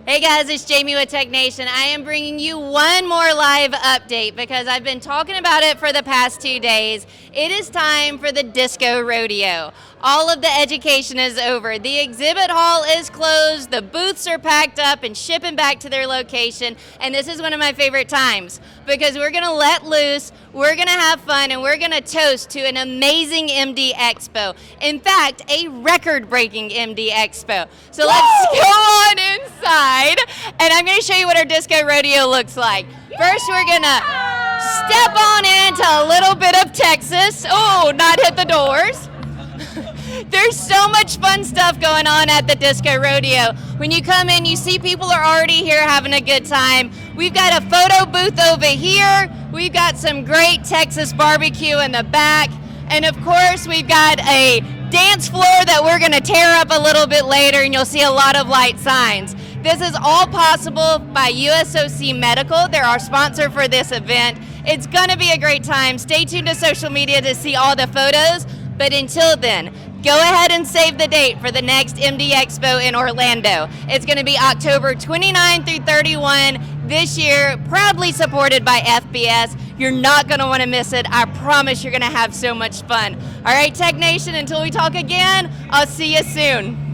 Hey guys, it's Jamie with TechNation. I am bringing you one more live update because I've been talking about it for the past 2 days. It is time for the Disco Rodeo. All of the education is over. The exhibit hall is closed, the booths are packed up and shipping back to their location, and this is one of my favorite times because we're gonna let loose, we're gonna have fun, and we're gonna toast to an amazing MD Expo. In fact, a record-breaking MD Expo. So let's go on inside, and I'm gonna show you what our Disco Rodeo looks like. First, we're gonna step on into a little bit of Texas. Oh, not hit the doors. There's so much fun stuff going on at the Disco Rodeo. When you come in, you see people are already here having a good time. We've got a photo booth over here. We've got some great Texas barbecue in the back. And of course, we've got a dance floor that we're gonna tear up a little bit later, and you'll see a lot of light signs. This is all possible by USOC Medical. They're our sponsor for this event. It's gonna be a great time. Stay tuned to social media to see all the photos. But until then, go ahead and save the date for the next MD Expo in Orlando. It's going to be October 29 through 31 this year, proudly supported by FBS. You're not going to want to miss it. I promise you're going to have so much fun. All right, Tech Nation, until we talk again, I'll see you soon.